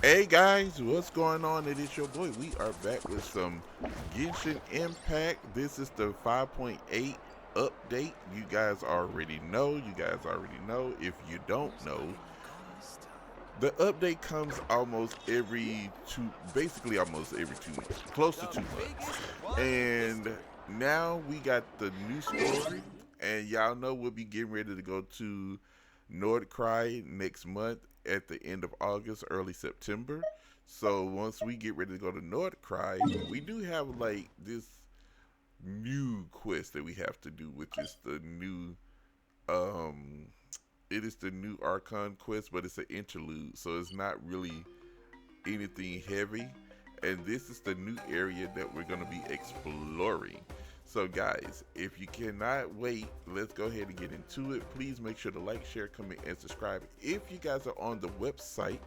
Hey guys, what's going on? It is your boy. We are back with some Genshin Impact. This is the 5.8 update. You guys already know. You guys already know. If you don't know, the update comes almost every basically almost every 2 weeks, close to 2 months. And now we got the new story, and y'all know we'll be getting ready to go to Nordcry next month at the end of August, early September. So once we get ready to go to Nordcry, we do have like this new quest that we have to do, which is the new um it is the new Archon quest, but it's an interlude, so it's not really anything heavy. And this is the new area that we're gonna be exploring. So guys, if you cannot wait, let's go ahead and get into it. Please make sure to like, share, comment, and subscribe. If you guys are on the website,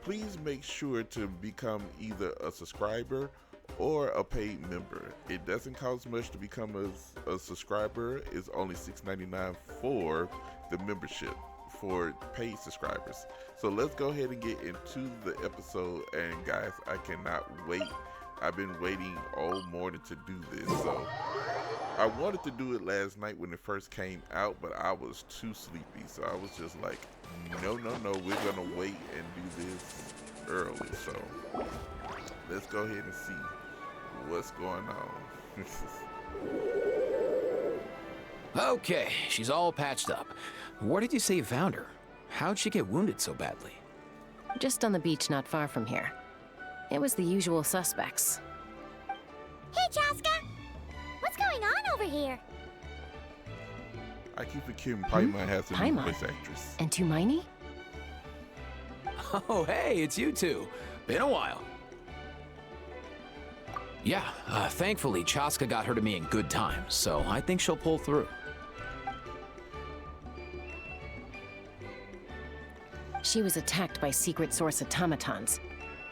please make sure to become either a subscriber or a paid member. It doesn't cost much to become a subscriber. It's only $6.99 for the membership for paid subscribers. So let's go ahead and get into the episode. And guys, I cannot wait. I've been waiting all morning to do this. So I wanted to do it last night when it first came out, but I was too sleepy. So I was just like, no, we're gonna wait and do this early. So let's go ahead and see what's going on. Okay, she's all patched up. Where did you say you found her? How'd she get wounded so badly? Just on the beach not far from here. It was the usual suspects. Hey, Chaska! What's going on over here? I keep forgetting Paimon has a new Paimon? voice actress. And Tumaini? Oh, hey, it's you two. Been a while. Yeah, thankfully Chaska got her to me in good time, so I think she'll pull through. She was attacked by secret source automatons.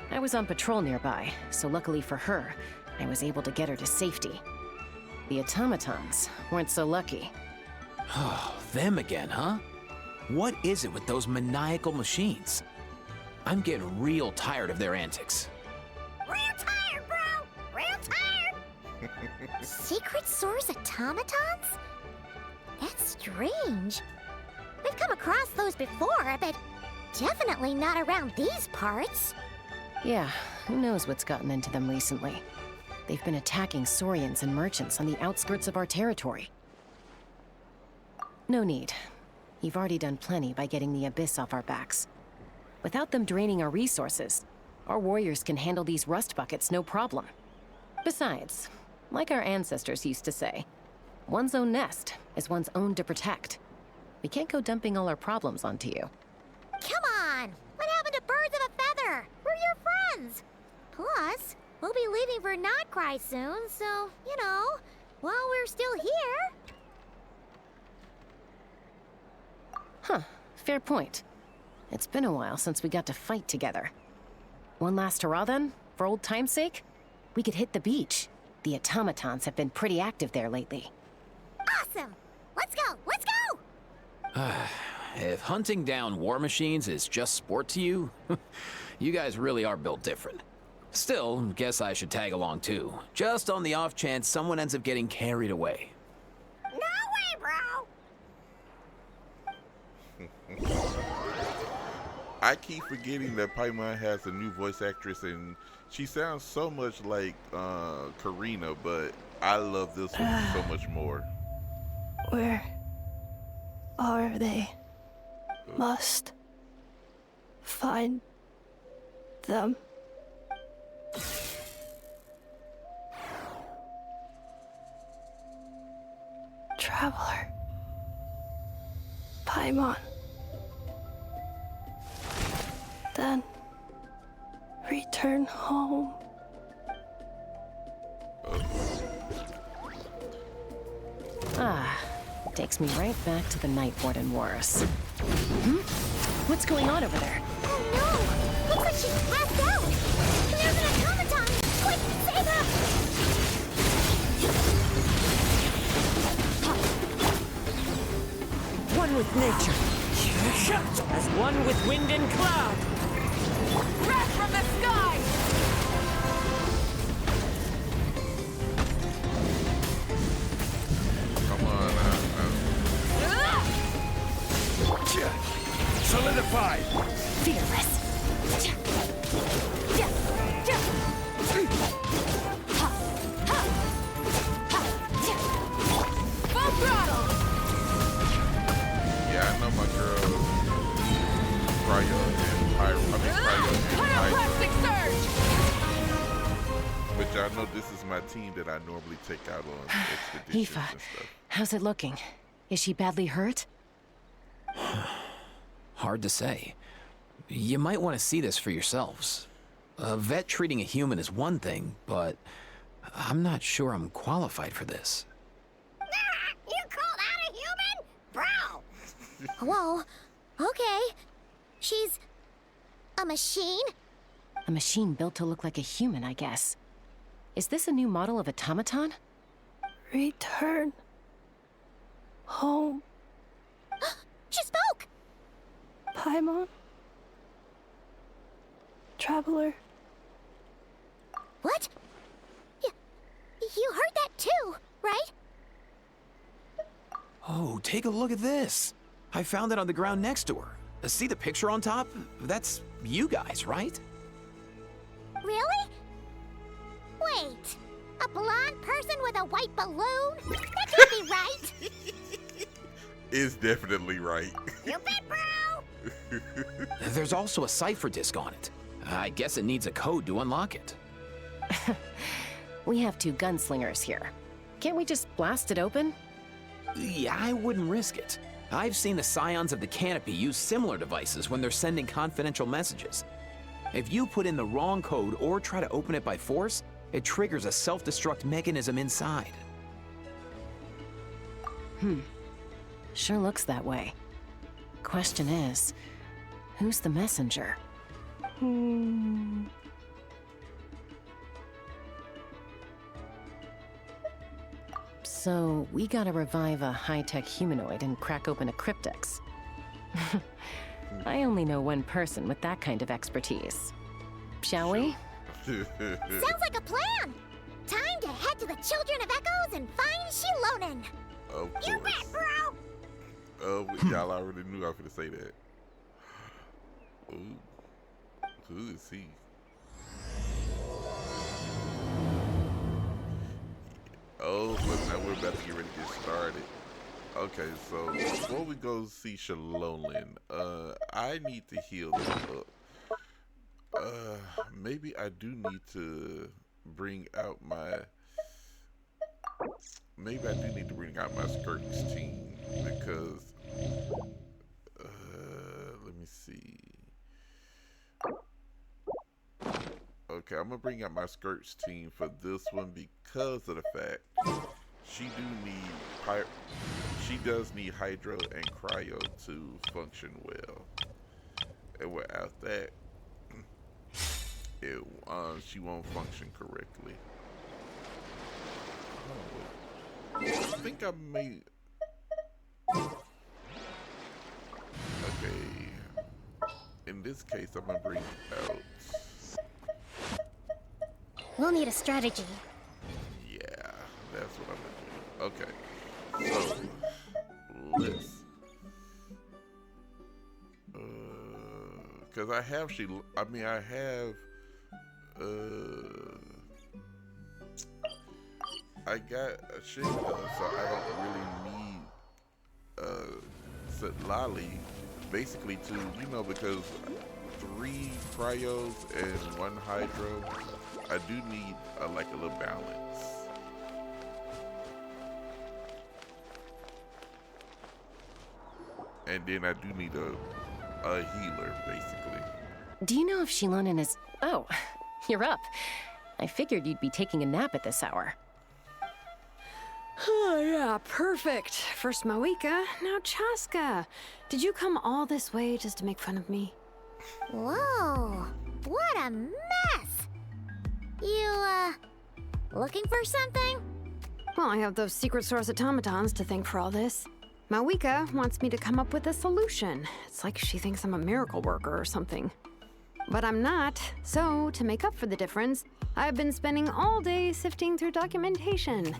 I was on patrol nearby, so luckily for her, I was able to get her to safety. The automatons weren't so lucky. Oh, them again, huh? What is it with those maniacal machines? I'm getting real tired of their antics. Real tired, bro! Real tired! Secret source automatons? That's strange. We've come across those before, but definitely not around these parts. Yeah, who knows what's gotten into them recently. They've been attacking Saurians and merchants on the outskirts of our territory. No need. You've already done plenty by getting the Abyss off our backs. Without them draining our resources, our warriors can handle these rust buckets no problem. Besides, like our ancestors used to say, one's own nest is one's own to protect. We can't go dumping all our problems onto you. Come on! What happened to birds of a feather? We're your friends! Plus, we'll be leaving for Notcry soon, so, while we're still here... Huh, fair point. It's been a while since we got to fight together. One last hurrah then, for old time's sake? We could hit the beach. The automatons have been pretty active there lately. Awesome! Let's go! Let's go! If hunting down war machines is just sport to you, you guys really are built different. Still, guess I should tag along too, just on the off chance someone ends up getting carried away. No way, bro! I keep forgetting that Paimon has a new voice actress, and she sounds so much like Karina, but I love this one so much more. Where are they? Must find them. Traveler. Paimon. Then return home. Ah, takes me right back to the Night Warden Wars. What's going on over there? Oh no! Looks like she's passed out! And there's an automaton! Quick, save her! One with nature, as one with wind and cloud. Red Pyroclastic surge! But y'all know this is my team that I normally take out on expeditions Aoife, and stuff. how's it looking? Is she badly hurt? Hard to say. You might want to see this for yourselves. A vet treating a human is one thing, but I'm not sure I'm qualified for this. You called out a human? Bro! Whoa, okay. She's a machine? A machine built to look like a human, I guess. Is this a new model of automaton? Return home, She spoke! Paimon. Traveler. What? You heard that too, right? Oh, take a look at this. I found it on the ground next to her. See the picture on top? That's you guys, right? Really? Wait, a blonde person with a white balloon? That can't be right! It's definitely right. You bet, bro! There's also a cipher disk on it. I guess it needs a code to unlock it. We have 2 gunslingers here. Can't we just blast it open? Yeah, I wouldn't risk it. I've seen the scions of the canopy use similar devices when they're sending confidential messages. If you put in the wrong code or try to open it by force, it triggers a self-destruct mechanism inside. Sure looks that way. Question is, who's the messenger? So, we gotta revive a high-tech humanoid and crack open a cryptex. I only know one person with that kind of expertise. Shall we? Sounds like a plan! Time to head to the Children of Echoes and find Shilonen! Of course. You bet, bro! Y'all already knew I was gonna say that. Ooh. Who is he? Oh, but now we're about to get ready to get started. Okay, so before we go see Shilonen, I need to heal them up. Maybe I do need to bring out my... Maybe I do need to bring out my skirts team because... let me see. Okay, I'm gonna bring out my skirts team for this one because of the fact she does need hydro and cryo to function well, and without that, she won't function correctly. I think I may. Okay, in this case, I'm gonna bring out. We'll need a strategy. Yeah, that's what I'm gonna do. Okay, so let's, cause I have I got a Shingo, so I don't really need Lali, basically to, because 3 cryos and 1 hydro. I do need like a little balance. And then I do need a healer, basically. Do you know if Shilonen is... Oh, you're up. I figured you'd be taking a nap at this hour. Oh, yeah, perfect. First Mawika, now Chaska. Did you come all this way just to make fun of me? Whoa, what a mess! You, looking for something? Well, I have those secret source automatons to thank for all this. Mawika wants me to come up with a solution. It's like she thinks I'm a miracle worker or something. But I'm not, so to make up for the difference, I've been spending all day sifting through documentation.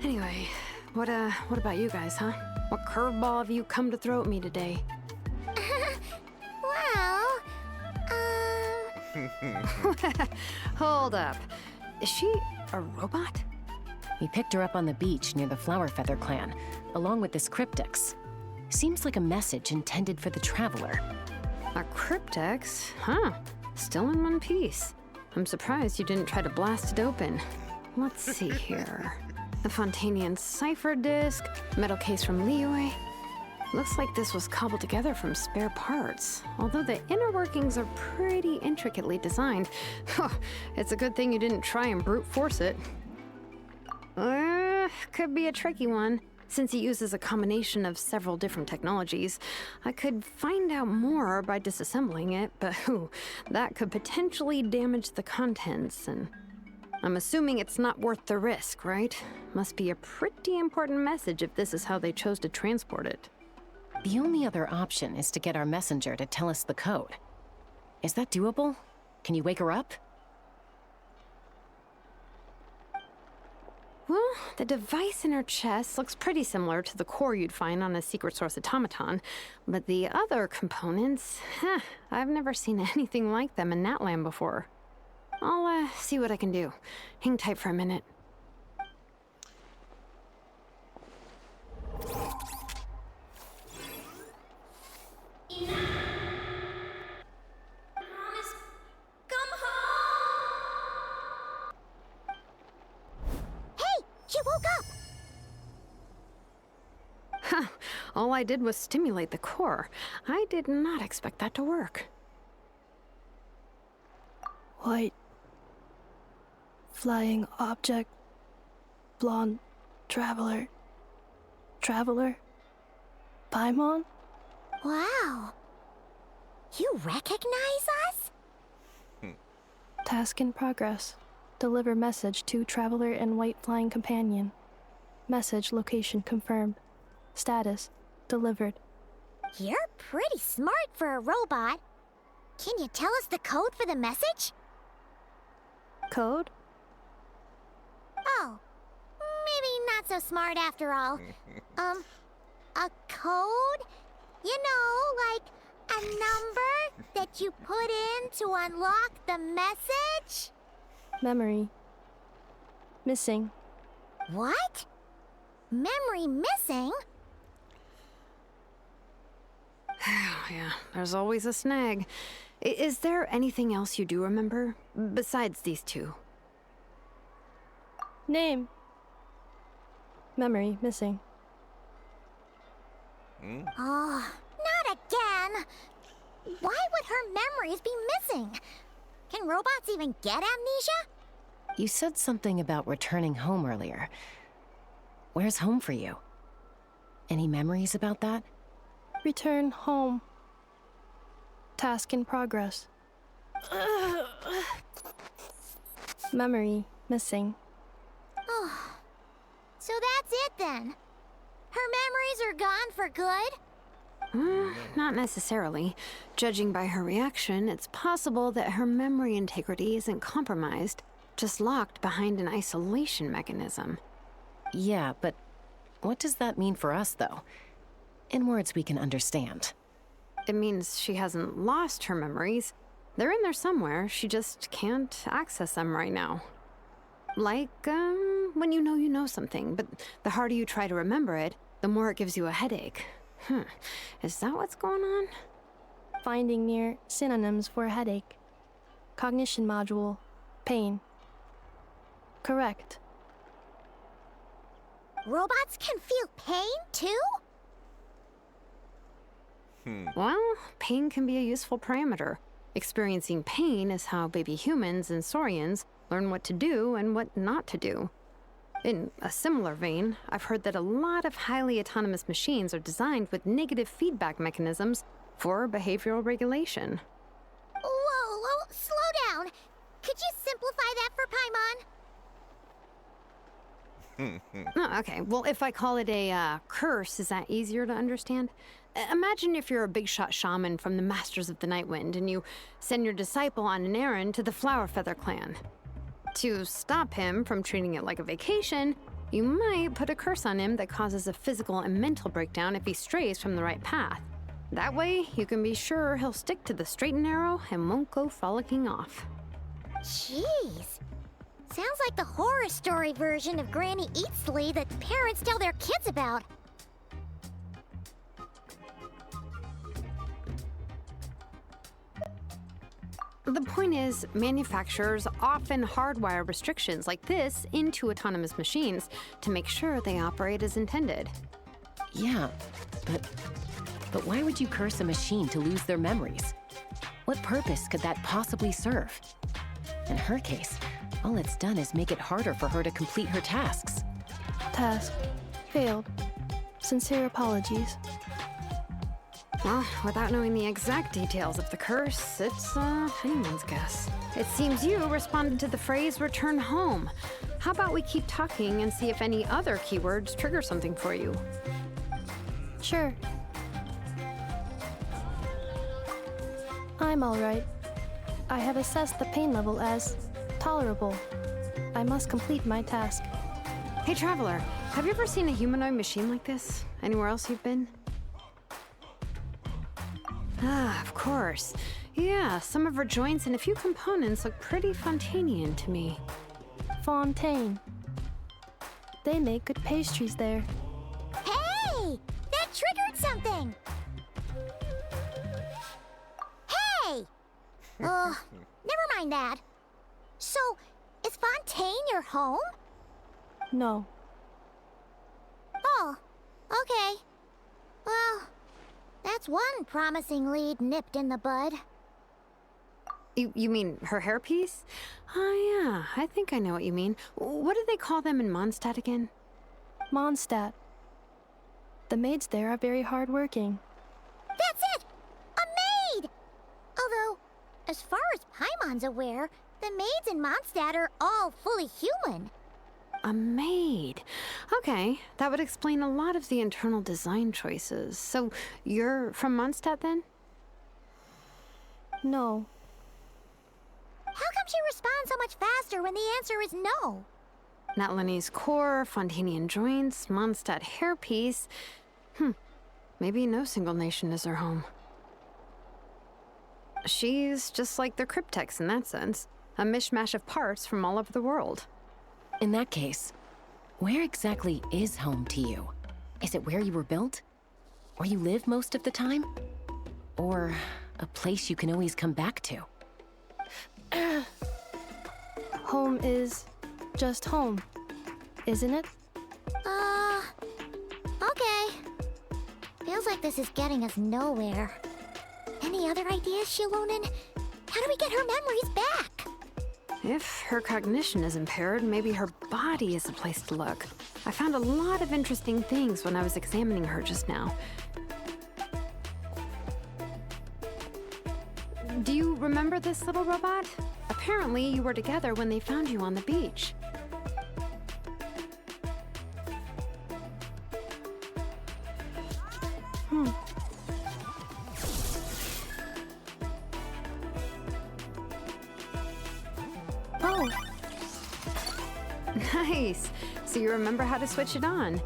Anyway, what about you guys, huh? What curveball have you come to throw at me today? Well, Hold up. Is she a robot? We picked her up on the beach near the Flowerfeather clan, along with this cryptex. Seems like a message intended for the Traveler. A cryptex? Huh. Still in one piece. I'm surprised you didn't try to blast it open. Let's see here. The Fontanian cipher disc, metal case from Liyue. Looks like this was cobbled together from spare parts. Although the inner workings are pretty intricately designed. It's a good thing you didn't try and brute force it. Could be a tricky one. Since it uses a combination of several different technologies, I could find out more by disassembling it, but that could potentially damage the contents, and I'm assuming it's not worth the risk, right? Must be a pretty important message if this is how they chose to transport it. The only other option is to get our messenger to tell us the code. Is that doable? Can you wake her up? Well, the device in her chest looks pretty similar to the core you'd find on a secret source automaton, but the other components, I've never seen anything like them in Natlan before. I'll see what I can do. Hang tight for a minute. She woke up! All I did was stimulate the core. I did not expect that to work. White. Flying object. Blonde. Traveler. Traveler. Paimon? Wow. You recognize us? Task in progress. Deliver message to Traveler and White Flying Companion. Message location confirmed. Status delivered. You're pretty smart for a robot. Can you tell us the code for the message? Code? Oh, maybe not so smart after all. A code? You know, like a number that you put in to unlock the message? Memory. Missing. What? Memory missing? Yeah, there's always a snag. Is there anything else you do remember? Besides these two? Name. Memory missing. Oh, not again! Why would her memories be missing? Can robots even get amnesia? You said something about returning home earlier. Where's home for you? Any memories about that? Return home. Task in progress. Memory missing. Oh, so that's it then. Her memories are gone for good? Not necessarily. Judging by her reaction, it's possible that her memory integrity isn't compromised, just locked behind an isolation mechanism. Yeah, but what does that mean for us, though? In words we can understand. It means she hasn't lost her memories. They're in there somewhere, she just can't access them right now. Like, when you know something, but the harder you try to remember it, the more it gives you a headache. Is that what's going on? Finding near synonyms for headache. Cognition module. Pain. Correct. Robots can feel pain, too? Well, pain can be a useful parameter. Experiencing pain is how baby humans and saurians learn what to do and what not to do. In a similar vein, I've heard that a lot of highly autonomous machines are designed with negative feedback mechanisms for behavioral regulation. Whoa, slow down. Could you simplify that for Paimon? Oh, okay, well, if I call it a curse, is that easier to understand? Imagine if you're a big shot shaman from the Masters of the Nightwind and you send your disciple on an errand to the Flowerfeather clan. To stop him from treating it like a vacation, you might put a curse on him that causes a physical and mental breakdown if he strays from the right path. That way, you can be sure he'll stick to the straight and narrow and won't go frolicking off. Jeez. Sounds like the horror story version of Granny Eatsley that parents tell their kids about. The point is, manufacturers often hardwire restrictions like this into autonomous machines to make sure they operate as intended. Yeah, but why would you curse a machine to lose their memories? What purpose could that possibly serve? In her case, all it's done is make it harder for her to complete her tasks. Task failed. Sincere apologies. Well, without knowing the exact details of the curse, it's anyone's guess. It seems you responded to the phrase return home. How about we keep talking and see if any other keywords trigger something for you? Sure. I'm alright. I have assessed the pain level as tolerable. I must complete my task. Hey, Traveler, have you ever seen a humanoid machine like this? Anywhere else you've been? Ah, of course. Yeah, some of her joints and a few components look pretty Fontanian to me. Fontaine. They make good pastries there. Hey! That triggered something! Hey! Never mind that. So, is Fontaine your home? No. Oh, okay. Well, that's one promising lead nipped in the bud. You mean her hairpiece? Oh yeah, I think I know what you mean. What do they call them in Mondstadt again? Mondstadt. The maids there are very hardworking. That's it! A maid! Although, as far as Paimon's aware, the maids in Mondstadt are all fully human. A maid. Okay, that would explain a lot of the internal design choices. So, you're from Mondstadt then? No. How come she responds so much faster when the answer is no? Natlanese core, Fontanian joints, Mondstadt hairpiece. Maybe no single nation is her home. She's just like the Cryptex in that sense. A mishmash of parts from all over the world. In that case, where exactly is home to you? Is it where you were built? Where you live most of the time? Or a place you can always come back to? Home is just home, isn't it? Okay. Feels like this is getting us nowhere. Any other ideas, Shilonen? How do we get her memories back? If her cognition is impaired, maybe her body is a place to look. I found a lot of interesting things when I was examining her just now. Do you remember this little robot? Apparently, you were together when they found you on the beach. Oh, Nice. So you remember how to switch it on.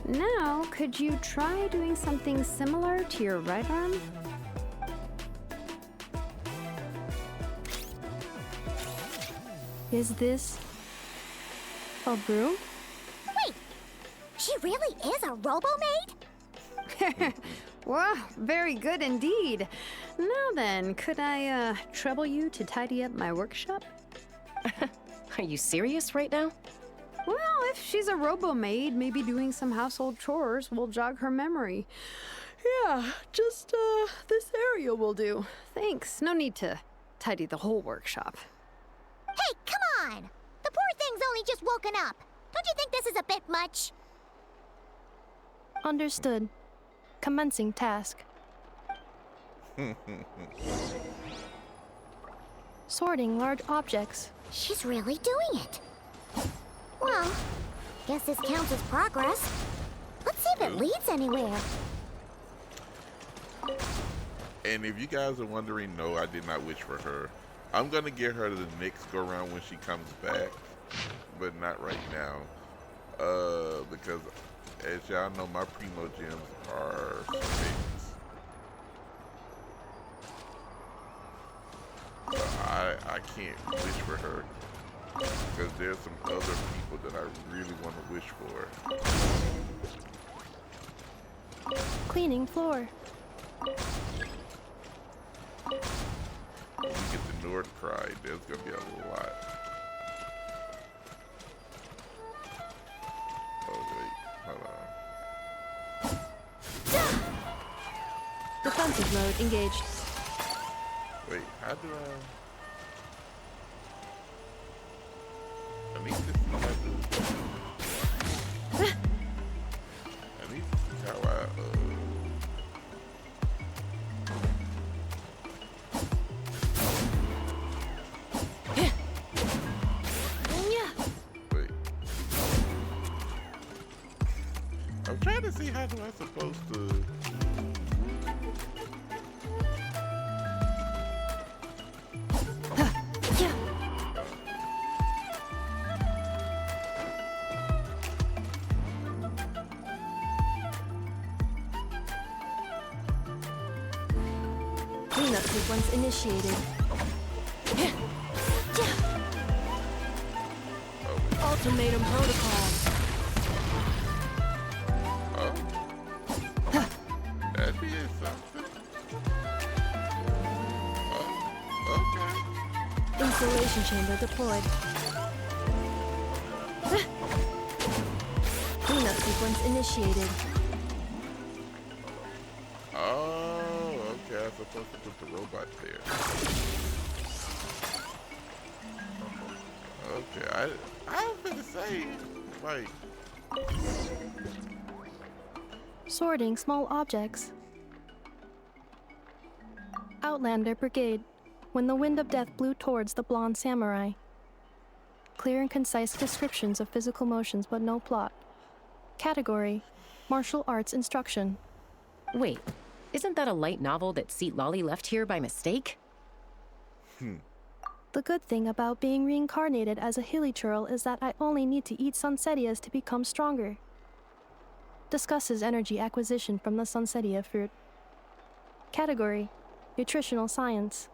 Now, could you try doing something similar to your right arm? is this a broom? Wait, she really is a robo-maid? Wow, very good indeed. Now then, could I trouble you to tidy up my workshop? Are you serious right now? Well, if she's a robo-maid, maybe doing some household chores will jog her memory. Yeah, just this area will do. Thanks. No need to tidy the whole workshop. Hey, come on! The poor thing's only just woken up. Don't you think this is a bit much? Understood. Commencing task. Sorting large objects. She's really doing it. Well, guess this counts as progress. Let's see if it leads anywhere. And if you guys are wondering, no, I did not wish for her. I'm gonna get her the next go round when she comes back, but not right now. Because as y'all know, my primo gems are fixed. So I can't wish for her because there's some other people that I really want to wish for. Cleaning floor. When we get to North Cry. There's gonna be a lot. Oh wait, hold on. Defensive mode engaged. Wait, how do I need this. I need this is how I wait. I'm trying to see how am I supposed to. Cleanup sequence initiated. Ultimatum protocol. Oh, that'd be something. Oh, okay. Installation chamber deployed. Cleanup sequence initiated. Oh, okay. I'm supposed to put the robot there. Okay, I was gonna say, like, Sorting small objects. Outlander Brigade. When the wind of death blew towards the blonde samurai. Clear and concise descriptions of physical motions, but no plot. Category: martial arts instruction. Wait, isn't that a light novel that Seat Lolly left here by mistake? The good thing about being reincarnated as a hilly churl is that I only need to eat sunsetias to become stronger. Discusses energy acquisition from the sunsetia fruit. Category: nutritional science.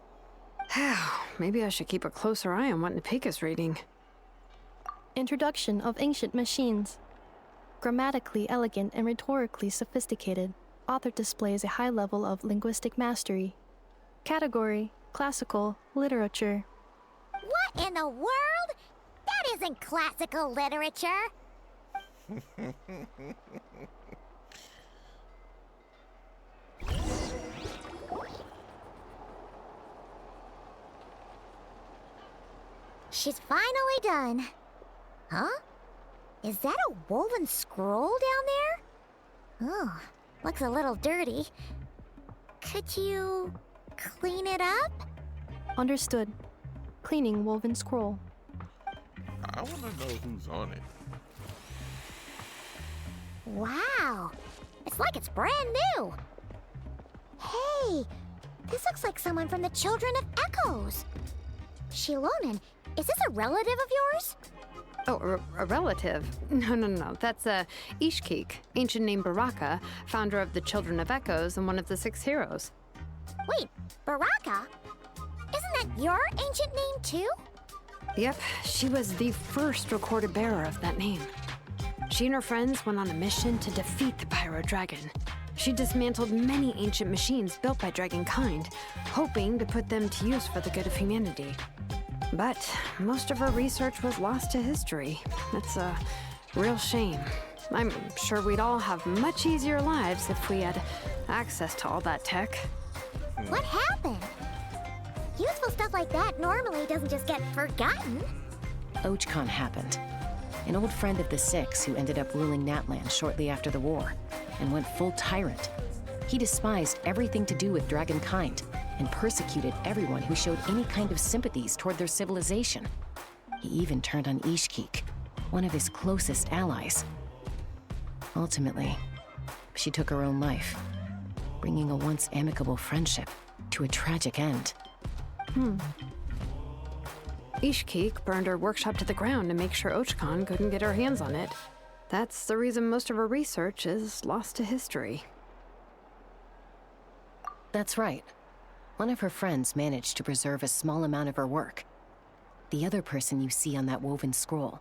Maybe I should keep a closer eye on what Nepika's reading. Introduction of ancient machines. Grammatically elegant and rhetorically sophisticated, author displays a high level of linguistic mastery. Category: classical literature. What in the world? That isn't classical literature. She's finally done. Huh? Is that a woven scroll down there? Oh, looks a little dirty. Could you clean it up? Understood. Cleaning woven scroll. I want to know who's on it. Wow, it's like it's brand new. Hey, this looks like someone from the Children of Echoes. Shilonen, is this a relative of yours? Oh, a relative? No. That's Ishkik, ancient name Baraka, founder of the Children of Echoes and one of the 6 heroes. Wait, Baraka? Isn't that your ancient name too? Yep, she was the first recorded bearer of that name. She and her friends went on a mission to defeat the Pyro Dragon. She dismantled many ancient machines built by Dragonkind, hoping to put them to use for the good of humanity. But most of her research was lost to history. It's a real shame. I'm sure we'd all have much easier lives if we had access to all that tech. What happened? Useful stuff like that normally doesn't just get forgotten. Aechon happened. An old friend of the Six who ended up ruling Natlan shortly after the war, and went full tyrant. He despised everything to do with Dragonkind, and persecuted everyone who showed any kind of sympathies toward their civilization. He even turned on Ishkik, one of his closest allies. Ultimately, she took her own life, bringing a once amicable friendship to a tragic end. Ishkik burned her workshop to the ground to make sure Aechon couldn't get her hands on it. That's the reason most of her research is lost to history. That's right. One of her friends managed to preserve a small amount of her work. The other person you see on that woven scroll,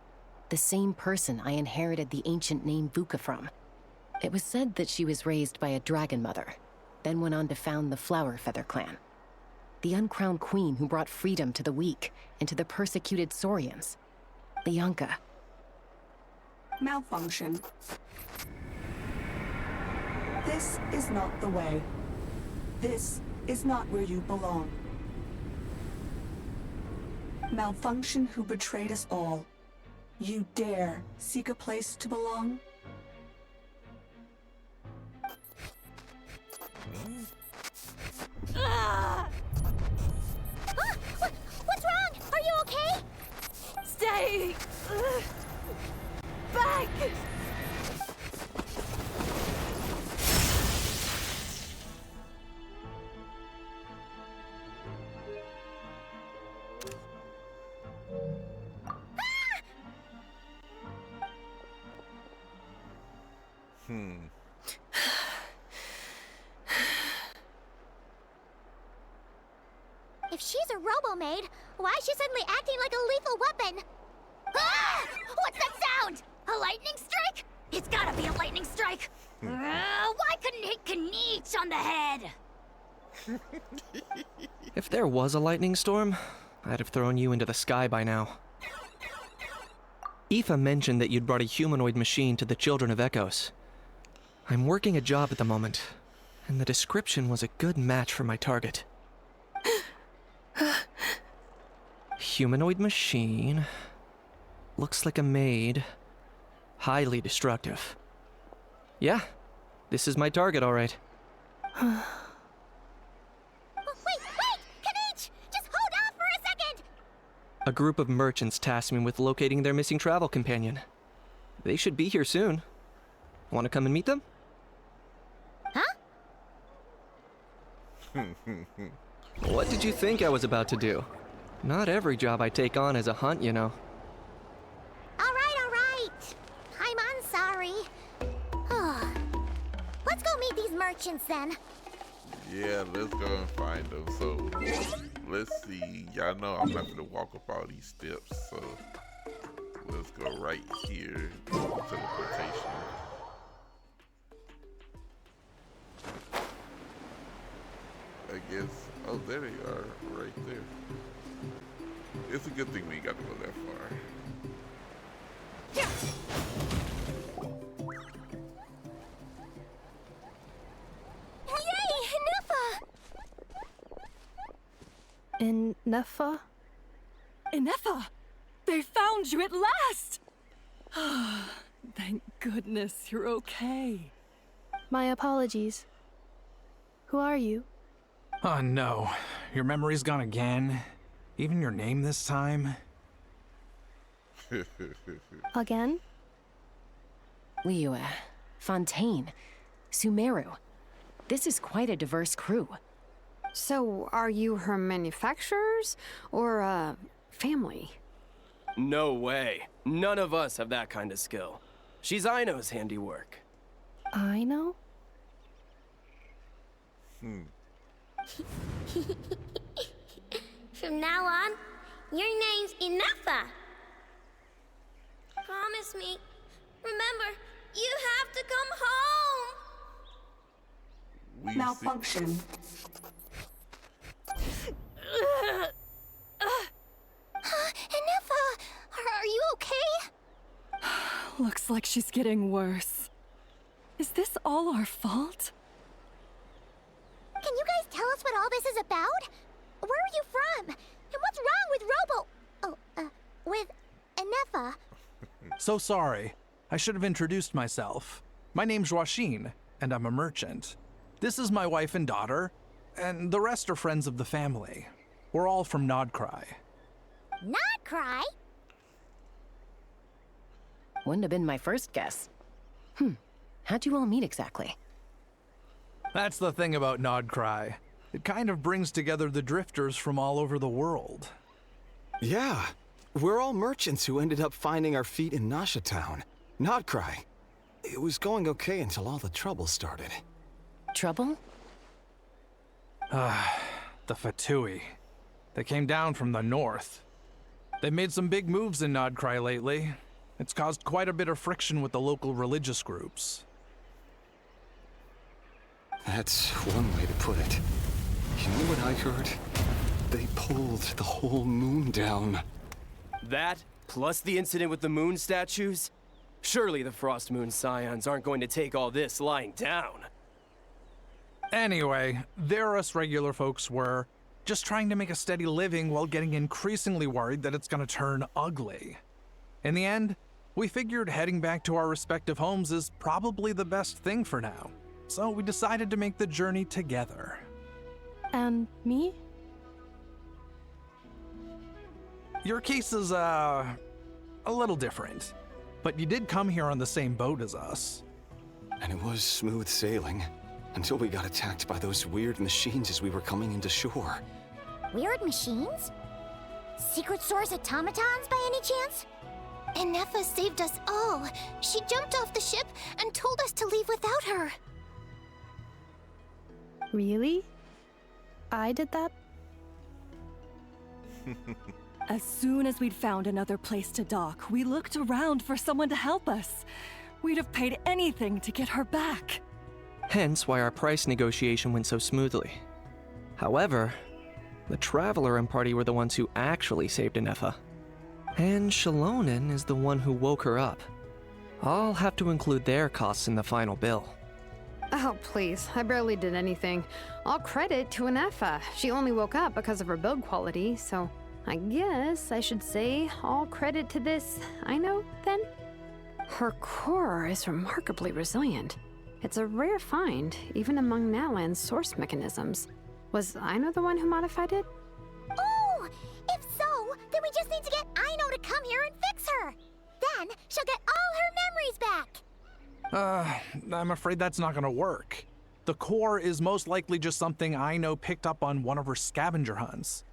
the same person I inherited the ancient name Vuka from. It was said that she was raised by a dragon mother, then went on to found the Flower Feather clan. The uncrowned queen who brought freedom to the weak and to the persecuted Saurians. Bianca. Malfunction. This is not the way. This is not where you belong. Malfunction who betrayed us all. You dare seek a place to belong? What's wrong? Are you okay? Stay back! If she's a robo-maid, why is she suddenly acting like a lethal weapon? Ah! What's that sound? A lightning strike? It's gotta be a lightning strike! Why couldn't it hit Kennilo on the head? If there was a lightning storm, I'd have thrown you into the sky by now. Aoife mentioned that you'd brought a humanoid machine to the Children of Echoes. I'm working a job at the moment, and the description was a good match for my target. Humanoid machine. Looks like a maid. Highly destructive. Yeah, this is my target, all right. Wait! Kennilo! Just hold on for a second! A group of merchants tasked me with locating their missing travel companion. They should be here soon. Want to come and meet them? Huh? What did you think I was about to do? Not every job I take on is a hunt, you know. All right. I'm sorry. Let's go meet these merchants then. Yeah, let's go and find them. So, let's see. Y'all know I'm not gonna walk up all these steps, so let's go right here to teleportation. I guess. Oh, there they are, right there. It's a good thing we ain't got to go that far. Yay, Ineffa! Ineffa? Ineffa! They found you at last! Thank goodness you're okay. My apologies. Who are you? Oh no, your memory's gone again? Even your name this time? Again? Liyue, Fontaine, Sumeru. This is quite a diverse crew. So, are you her manufacturers or family? No way. None of us have that kind of skill. She's Aino's handiwork. I know? From now on, your name's Ineffa. Promise me. Remember, you have to come home. Malfunction. Ineffa, are you okay? Looks like she's getting worse. Is this all our fault? Can you guys tell us what all this is about? Where are you from? And what's wrong with with Ineffa? So sorry. I should have introduced myself. My name's Joachine, and I'm a merchant. This is my wife and daughter, and the rest are friends of the family. We're all from Nodcry. Not cry? Wouldn't have been my first guess. How'd you all meet exactly? That's the thing about Nodcry. It kind of brings together the drifters from all over the world. Yeah, we're all merchants who ended up finding our feet in Nasha Town. Nodcry. It was going okay until all the trouble started. Trouble? The Fatui. They came down from the north. They've made some big moves in Nodcry lately. It's caused quite a bit of friction with the local religious groups. That's one way to put it. You know what I heard? They pulled the whole moon down. That, plus the incident with the moon statues? Surely the Frost Moon Scions aren't going to take all this lying down. Anyway, there us regular folks were, just trying to make a steady living while getting increasingly worried that it's gonna turn ugly. In the end, we figured heading back to our respective homes is probably the best thing for now. So we decided to make the journey together. And me? Your case is, a little different. But you did come here on the same boat as us. And it was smooth sailing, until we got attacked by those weird machines as we were coming into shore. Weird machines? Secret Source automatons by any chance? Ineffa saved us all. She jumped off the ship and told us to leave without her. Really? I did that? As soon as we'd found another place to dock, we looked around for someone to help us. We'd have paid anything to get her back. Hence why our price negotiation went so smoothly. However, the Traveler and party were the ones who actually saved Ineffa. And Shalonen is the one who woke her up. I'll have to include their costs in the final bill. Oh, please. I barely did anything. All credit to Ineffa. She only woke up because of her build quality, so I guess I should say all credit to this Aino, then? Her core is remarkably resilient. It's a rare find, even among Natlan's source mechanisms. Was Aino the one who modified it? Oh! If so, then we just need to get Aino to come here and fix her! Then she'll get all her memories back! I'm afraid that's not gonna work. The core is most likely just something Aino picked up on one of her scavenger hunts.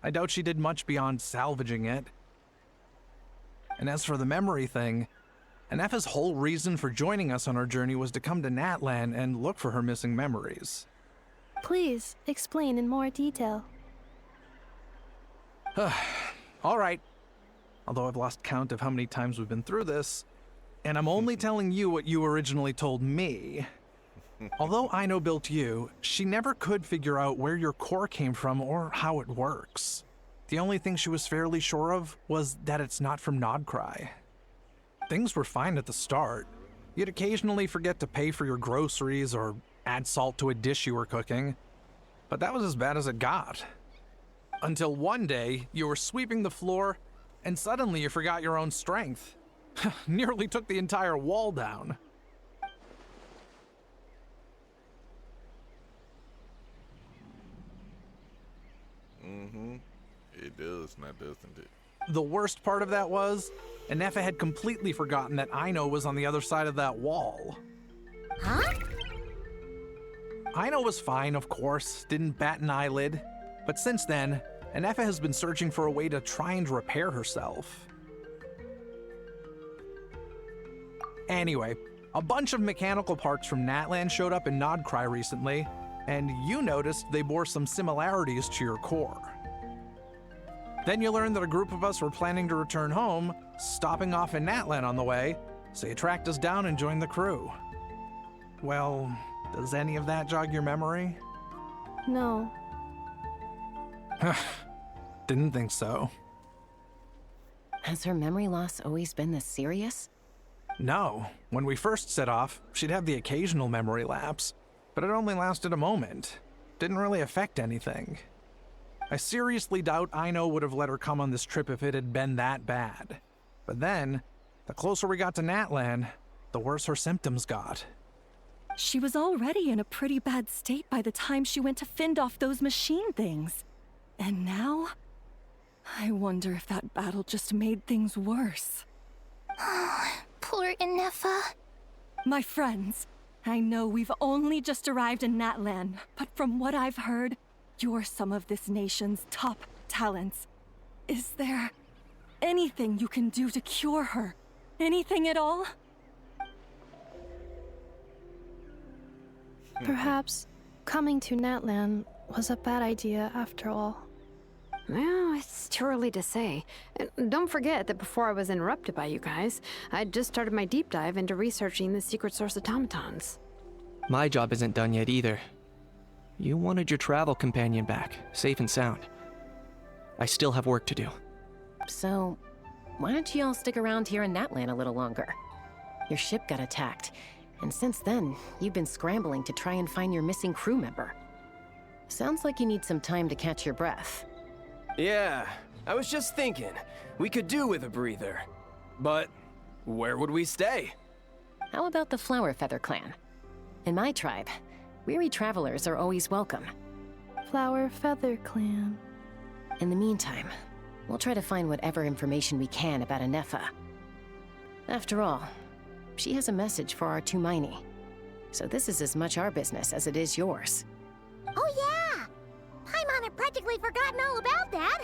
I doubt she did much beyond salvaging it. And as for the memory thing, Ineffa's whole reason for joining us on our journey was to come to Natlan and look for her missing memories. Please, explain in more detail. All right. Although I've lost count of how many times we've been through this, and I'm only telling you what you originally told me. Although Aino built you, she never could figure out where your core came from or how it works. The only thing she was fairly sure of was that it's not from Nodcry. Things were fine at the start. You'd occasionally forget to pay for your groceries or add salt to a dish you were cooking, but that was as bad as it got. Until one day, you were sweeping the floor, and suddenly you forgot your own strength. Nearly took the entire wall down. It does, now doesn't it? The worst part of that was, Ineffa had completely forgotten that Aino was on the other side of that wall. Huh? Aino was fine, of course, didn't bat an eyelid. But since then, Ineffa has been searching for a way to try and repair herself. Anyway, a bunch of mechanical parts from Natlan showed up in Nodcry recently, and you noticed they bore some similarities to your core. Then you learned that a group of us were planning to return home, stopping off in Natlan on the way, so you tracked us down and joined the crew. Well, does any of that jog your memory? No. Didn't think so. Has her memory loss always been this serious? No. When we first set off, she'd have the occasional memory lapse, but it only lasted a moment. Didn't really affect anything. I seriously doubt Aino would have let her come on this trip if it had been that bad. But then, the closer we got to Natlan, the worse her symptoms got. She was already in a pretty bad state by the time she went to fend off those machine things. And now? I wonder if that battle just made things worse. Poor Ineffa. My friends, I know we've only just arrived in Natlan, but from what I've heard, you're some of this nation's top talents. Is there anything you can do to cure her? Anything at all? Perhaps coming to Natlan was a bad idea after all. Well, it's too early to say. And don't forget that before I was interrupted by you guys, I'd just started my deep dive into researching the secret source automatons. My job isn't done yet either. You wanted your travel companion back, safe and sound. I still have work to do. So, why don't you all stick around here in Natlan a little longer? Your ship got attacked, and since then, you've been scrambling to try and find your missing crew member. Sounds like you need some time to catch your breath. Yeah, I was just thinking, we could do with a breather. But where would we stay? How about the Flower Feather Clan? In my tribe, weary travelers are always welcome. Flower Feather Clan. In the meantime, we'll try to find whatever information we can about Ineffa. After all, she has a message for our Tumaini. So this is as much our business as it is yours. Oh yeah! Paimon had practically forgotten all about that.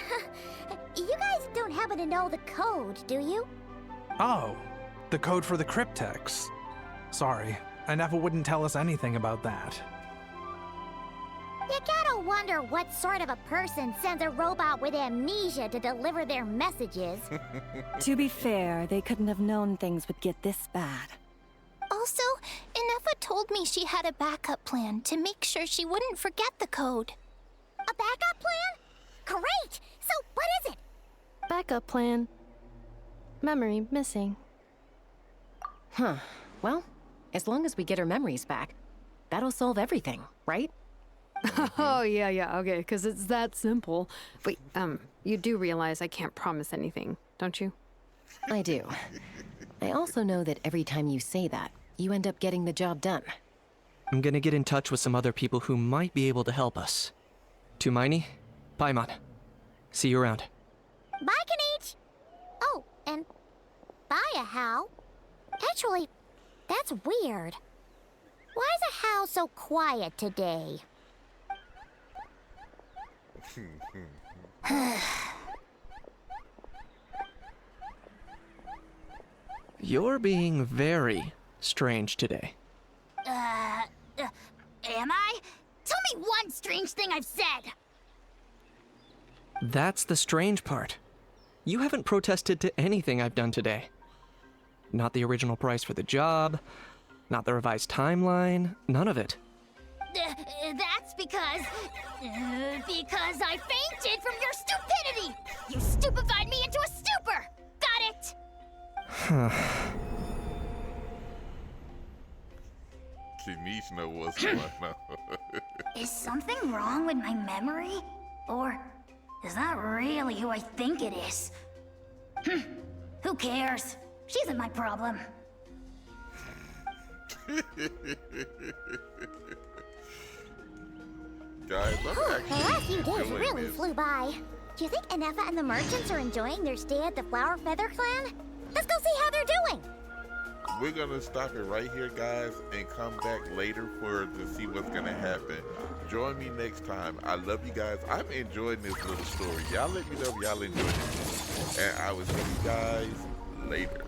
You guys don't happen to know the code, do you? Oh, the code for the cryptex. Sorry, Ineffa wouldn't tell us anything about that. You gotta wonder what sort of a person sends a robot with amnesia to deliver their messages. To be fair, they couldn't have known things would get this bad. Also, Ineffa told me she had a backup plan to make sure she wouldn't forget the code. A backup plan? Great! So what is it? Backup plan. Memory missing. Huh. Well, as long as we get her memories back, that'll solve everything, right? Oh, yeah, okay, because it's that simple. Wait, you do realize I can't promise anything, don't you? I do. I also know that every time you say that, you end up getting the job done. I'm gonna get in touch with some other people who might be able to help us. Tumaini, Paimon. See you around. Bye, Kanich! Oh, and bye, How. Actually, that's weird. Why is How so quiet today? You're being very strange today. Am I? Tell me one strange thing I've said! That's the strange part. You haven't protested to anything I've done today. Not the original price for the job, not the revised timeline, none of it. That's because I fainted from your stupidity! You stupefied me into a stupor! Got it? Kenish know what's going on. Is something wrong with my memory? Or is that really who I think it is? Who cares? She isn't my problem. Guys, I'm The last actually few days enjoying really this. flew by. Do you think Ineffa and the merchants are enjoying their stay at the Flower Feather Clan? Let's go see how they're doing! We're gonna stop it right here, guys, and come back later to see what's gonna happen. Join me next time. I love you guys. I'm enjoying this little story. Y'all let me know if y'all enjoyed it. And I will see you guys later.